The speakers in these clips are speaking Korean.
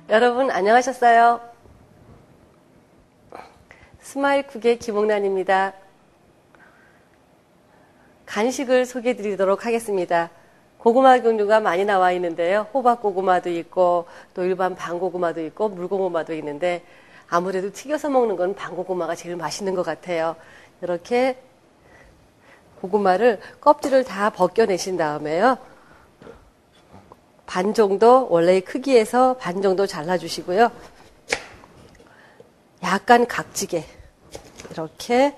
여러분 안녕하셨어요? 스마일쿡의 김옥란입니다. 간식을 소개해 드리도록 하겠습니다. 고구마 종류가 많이 나와 있는데요. 호박고구마도 있고 또 일반 방고구마도 있고 물고구마도 있는데 아무래도 튀겨서 먹는 건 방고구마가 제일 맛있는 것 같아요. 이렇게 고구마를 껍질을 다 벗겨내신 다음에요. 반 정도 원래의 크기에서 반 정도 잘라주시고요. 약간 각지게 이렇게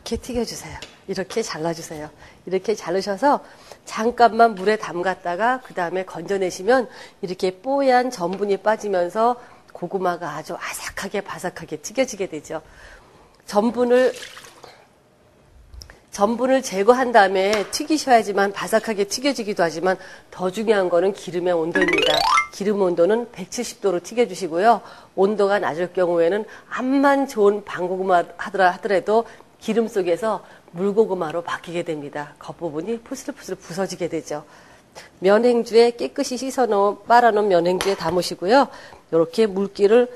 튀겨주세요. 이렇게 잘라주세요. 이렇게 자르셔서 잠깐만 물에 담갔다가 그 다음에 건져내시면 이렇게 뽀얀 전분이 빠지면서 고구마가 아주 아삭하게 바삭하게 튀겨지게 되죠. 전분을 제거한 다음에 튀기셔야지만 바삭하게 튀겨지기도 하지만 더 중요한 거는 기름의 온도입니다. 기름 온도는 170도로 튀겨주시고요. 온도가 낮을 경우에는 암만 좋은 방고구마 하더라도 기름 속에서 물고구마로 바뀌게 됩니다. 겉부분이 푸슬푸슬 부서지게 되죠. 면행주에 깨끗이 빨아놓은 면행주에 담으시고요. 이렇게 물기를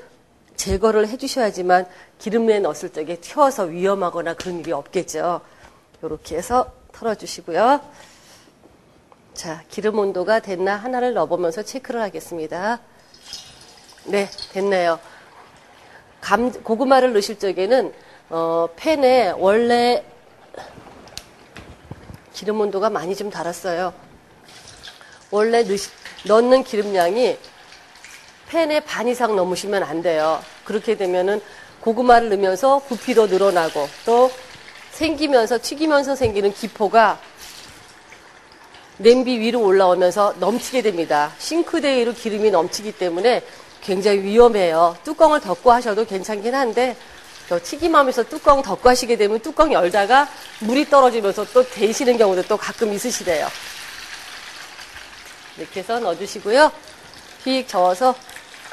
제거를 해주셔야지만 기름에 넣었을 적에 튀어서 위험하거나 그런 일이 없겠죠. 이렇게 해서 털어주시고요. 자, 기름 온도가 됐나 하나를 넣어보면서 체크를 하겠습니다. 네, 됐네요. 고구마를 넣으실 적에는 팬에 원래 기름 온도가 많이 좀 달았어요. 원래 넣는 기름량이 팬에 반 이상 넘으시면 안 돼요. 그렇게 되면은 고구마를 넣으면서 부피도 늘어나고 또 튀기면서 생기는 기포가 냄비 위로 올라오면서 넘치게 됩니다. 싱크대 위로 기름이 넘치기 때문에 굉장히 위험해요. 뚜껑을 덮고 하셔도 괜찮긴 한데 또 튀김하면서 뚜껑 덮고 하시게 되면 뚜껑 열다가 물이 떨어지면서 또 데이시는 경우도 또 가끔 있으시대요. 이렇게 해서 넣어주시고요. 휙 저어서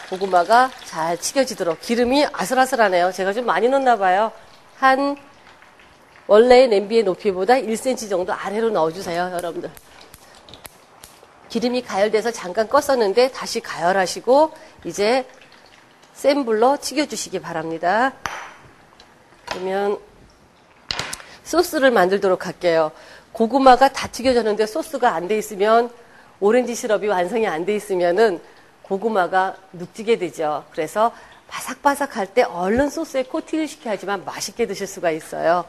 고구마가 잘 튀겨지도록. 기름이 아슬아슬하네요. 제가 좀 많이 넣었나 봐요. 원래의 냄비의 높이보다 1cm 정도 아래로 넣어주세요, 여러분들. 기름이 가열돼서 잠깐 껐었는데 다시 가열하시고 이제 센 불로 튀겨주시기 바랍니다. 그러면 소스를 만들도록 할게요. 고구마가 다 튀겨졌는데 소스가 안 돼 있으면 오렌지 시럽이 완성이 안 돼 있으면은 고구마가 눅지게 되죠. 그래서 바삭바삭할 때 얼른 소스에 코팅을 시켜야지만 맛있게 드실 수가 있어요.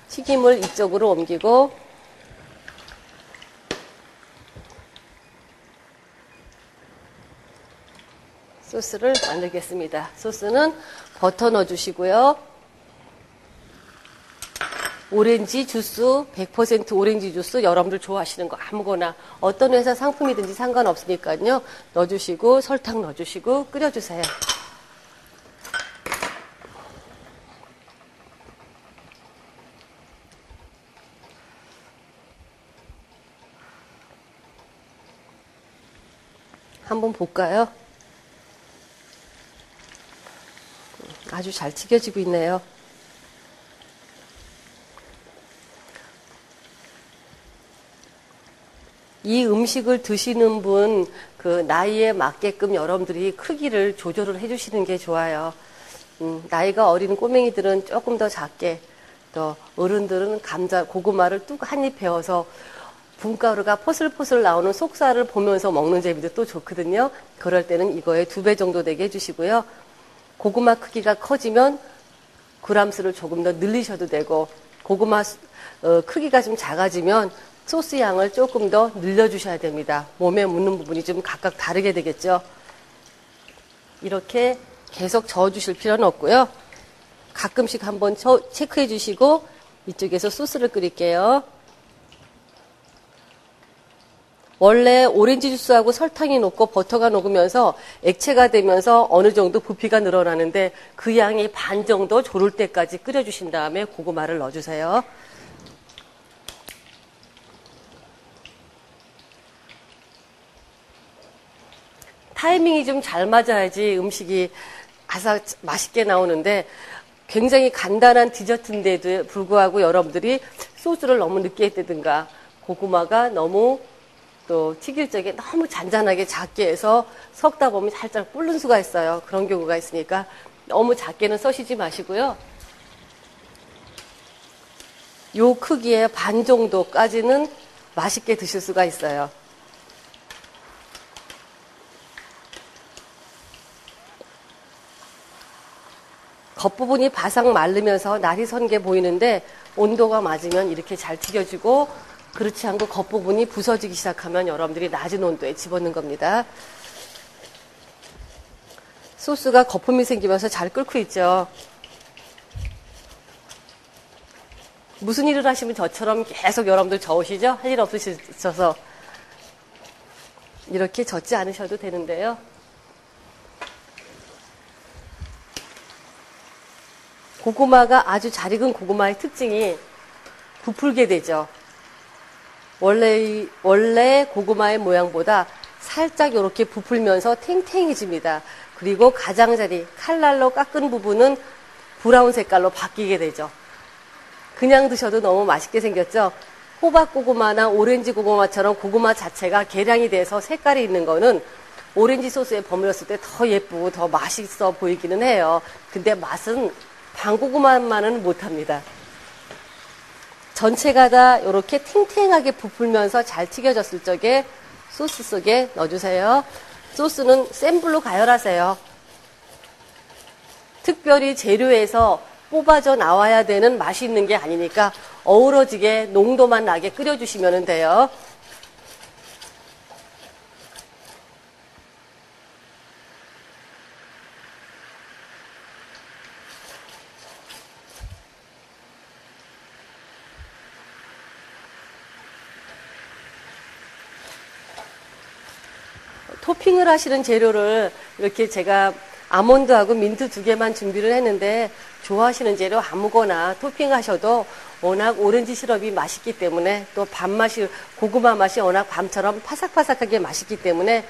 튀김을 이쪽으로 옮기고 소스를 만들겠습니다. 소스는 버터 넣어주시고요. 오렌지 주스, 100% 오렌지 주스 여러분들 좋아하시는 거 아무거나 어떤 회사 상품이든지 상관없으니까요. 넣어주시고 설탕 넣어주시고 끓여주세요. 한번 볼까요? 아주 잘 튀겨지고 있네요. 이 음식을 드시는 분, 나이에 맞게끔 여러분들이 크기를 조절을 해주시는 게 좋아요. 나이가 어린 꼬맹이들은 조금 더 작게, 또 어른들은 고구마를 뚝 한 입 베어서 분가루가 포슬포슬 나오는 속살을 보면서 먹는 재미도 또 좋거든요. 그럴 때는 이거에 2배 정도 되게 해주시고요. 고구마 크기가 커지면 그람수를 조금 더 늘리셔도 되고 고구마 크기가 좀 작아지면 소스 양을 조금 더 늘려주셔야 됩니다. 몸에 묻는 부분이 좀 각각 다르게 되겠죠. 이렇게 계속 저어주실 필요는 없고요. 가끔씩 한번 체크해 주시고 이쪽에서 소스를 끓일게요. 원래 오렌지 주스하고 설탕이 녹고 버터가 녹으면서 액체가 되면서 어느 정도 부피가 늘어나는데 그 양이 반 정도 졸을 때까지 끓여주신 다음에 고구마를 넣어주세요. 타이밍이 좀 잘 맞아야지 음식이 맛있게 나오는데 굉장히 간단한 디저트인데도 불구하고 여러분들이 소스를 너무 늦게 했다든가 고구마가 너무 또 튀길 적에 너무 잔잔하게 작게 해서 섞다 보면 살짝 불는 수가 있어요. 그런 경우가 있으니까 너무 작게는 써시지 마시고요. 요 크기의 반 정도까지는 맛있게 드실 수가 있어요. 겉부분이 바삭 마르면서 날이 선 게 보이는데 온도가 맞으면 이렇게 잘 튀겨지고, 그렇지 않고 겉부분이 부서지기 시작하면 여러분들이 낮은 온도에 집어넣는 겁니다. 소스가 거품이 생기면서 잘 끓고 있죠. 무슨 일을 하시면 저처럼 계속 여러분들 저으시죠? 할 일 없으셔서 이렇게 젓지 않으셔도 되는데요. 고구마가 아주 잘 익은 고구마의 특징이 부풀게 되죠. 원래 고구마의 모양보다 살짝 이렇게 부풀면서 탱탱해집니다. 그리고 가장자리, 칼날로 깎은 부분은 브라운 색깔로 바뀌게 되죠. 그냥 드셔도 너무 맛있게 생겼죠. 호박 고구마나 오렌지 고구마처럼 고구마 자체가 개량이 돼서 색깔이 있는 거는 오렌지 소스에 버무렸을 때 더 예쁘고 더 맛있어 보이기는 해요. 근데 맛은 방고구마만은 못합니다. 전체가 다 이렇게 탱탱하게 부풀면서 잘 튀겨졌을 적에 소스 속에 넣어주세요. 소스는 센 불로 가열하세요. 특별히 재료에서 뽑아져 나와야 되는 맛이 있는 게 아니니까 어우러지게 농도만 나게 끓여주시면 돼요. 토핑을 하시는 재료를 이렇게 제가 아몬드하고 민트 2개만 준비를 했는데, 좋아하시는 재료 아무거나 토핑하셔도 워낙 오렌지 시럽이 맛있기 때문에, 또 밥맛이, 고구마 맛이 워낙 밤처럼 파삭파삭하게 맛있기 때문에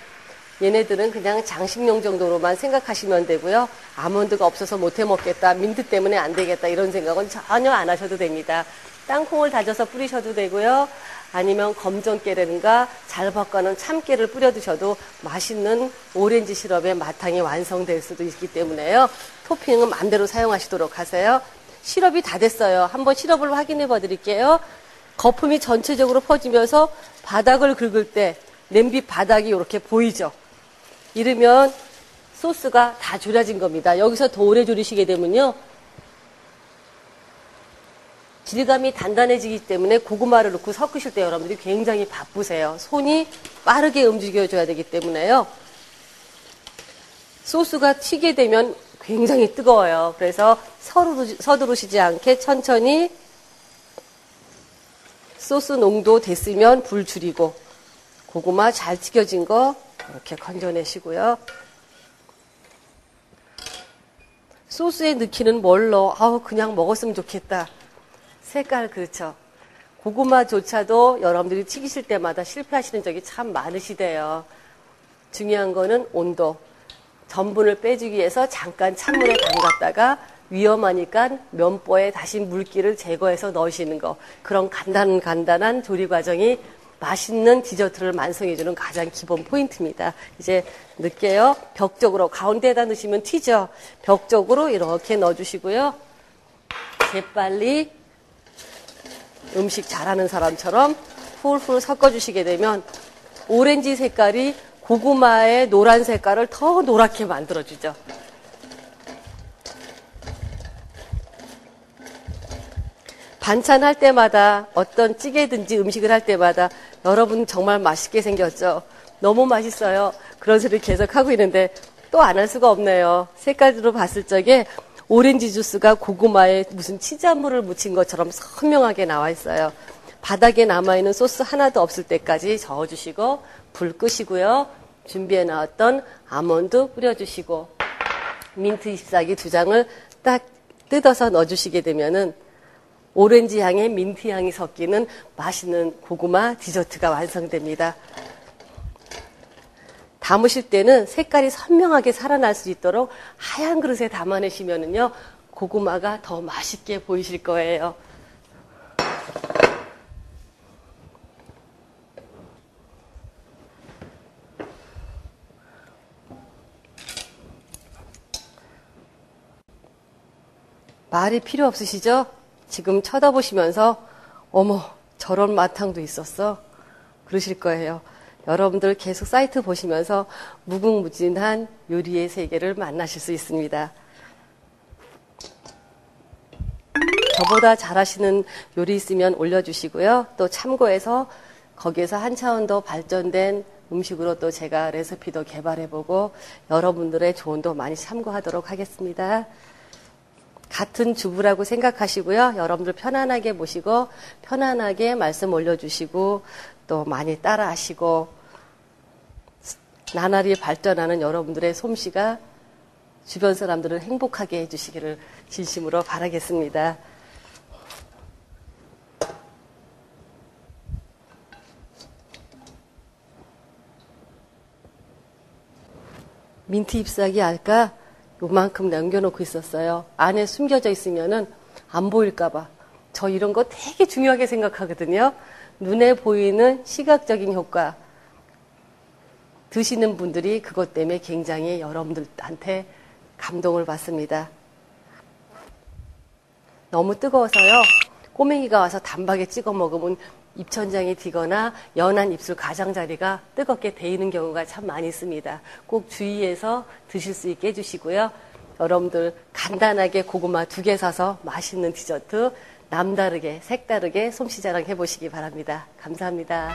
얘네들은 그냥 장식용 정도로만 생각하시면 되고요. 아몬드가 없어서 못해 먹겠다, 민트 때문에 안 되겠다, 이런 생각은 전혀 안 하셔도 됩니다. 땅콩을 다져서 뿌리셔도 되고요. 아니면 검정깨라든가 잘 볶아놓은 참깨를 뿌려 드셔도 맛있는 오렌지 시럽의 맛탕이 완성될 수도 있기 때문에요. 토핑은 마음대로 사용하시도록 하세요. 시럽이 다 됐어요. 한번 시럽을 확인해 봐 드릴게요. 거품이 전체적으로 퍼지면서 바닥을 긁을 때 냄비 바닥이 이렇게 보이죠. 이러면 소스가 다 졸여진 겁니다. 여기서 더 오래 졸이시게 되면요, 질감이 단단해지기 때문에 고구마를 넣고 섞으실 때 여러분들이 굉장히 바쁘세요. 손이 빠르게 움직여줘야 되기 때문에요. 소스가 튀게 되면 굉장히 뜨거워요. 그래서 서두르시지 않게 천천히 소스 농도 됐으면 불 줄이고, 고구마 잘 튀겨진 거 이렇게 건져내시고요. 소스에 넣기는 뭘로? 그냥 먹었으면 좋겠다. 색깔, 그렇죠. 고구마조차도 여러분들이 튀기실 때마다 실패하시는 적이 참 많으시대요. 중요한 거는 온도. 전분을 빼주기 위해서 잠깐 찬물에 담갔다가 위험하니까 면보에 다시 물기를 제거해서 넣으시는 거. 그런 간단한 조리 과정이 맛있는 디저트를 완성해주는 가장 기본 포인트입니다. 이제 넣을게요. 벽 쪽으로, 가운데에다 넣으시면 튀죠. 벽 쪽으로 이렇게 넣어주시고요. 재빨리 음식 잘하는 사람처럼 훌훌 섞어주시게 되면 오렌지 색깔이 고구마의 노란 색깔을 더 노랗게 만들어주죠. 반찬 할 때마다, 어떤 찌개든지 음식을 할 때마다 여러분 정말 맛있게 생겼죠? 너무 맛있어요. 그런 소리를 계속 하고 있는데 또 안 할 수가 없네요. 색깔로 봤을 적에 오렌지 주스가 고구마에 무슨 치즈물을 묻힌 것처럼 선명하게 나와 있어요. 바닥에 남아있는 소스 하나도 없을 때까지 저어주시고 불 끄시고요. 준비해 놨던 아몬드 뿌려주시고 민트 잎사귀 2장을 딱 뜯어서 넣어주시게 되면은 오렌지 향에 민트 향이 섞이는 맛있는 고구마 디저트가 완성됩니다. 담으실 때는 색깔이 선명하게 살아날 수 있도록 하얀 그릇에 담아내시면은요, 고구마가 더 맛있게 보이실 거예요. 말이 필요 없으시죠? 지금 쳐다보시면서 어머 저런 마탕도 있었어? 그러실 거예요. 여러분들 계속 사이트 보시면서 무궁무진한 요리의 세계를 만나실 수 있습니다. 저보다 잘하시는 요리 있으면 올려주시고요. 또 참고해서 거기에서 한 차원 더 발전된 음식으로 또 제가 레시피도 개발해보고 여러분들의 조언도 많이 참고하도록 하겠습니다. 같은 주부라고 생각하시고요. 여러분들 편안하게 모시고 편안하게 말씀 올려주시고 또 많이 따라하시고 나날이 발전하는 여러분들의 솜씨가 주변 사람들을 행복하게 해주시기를 진심으로 바라겠습니다. 민트 잎사귀 알까? 요만큼 남겨놓고 있었어요. 안에 숨겨져 있으면은 안 보일까봐. 저 이런 거 되게 중요하게 생각하거든요. 눈에 보이는 시각적인 효과. 드시는 분들이 그것 때문에 굉장히 여러분들한테 감동을 받습니다. 너무 뜨거워서요. 꼬맹이가 와서 단박에 찍어 먹으면 입천장이 디거나 연한 입술 가장자리가 뜨겁게 데이는 경우가 참 많이 있습니다. 꼭 주의해서 드실 수 있게 해주시고요. 여러분들 간단하게 고구마 2개 사서 맛있는 디저트 남다르게 색다르게 솜씨 자랑 해보시기 바랍니다. 감사합니다.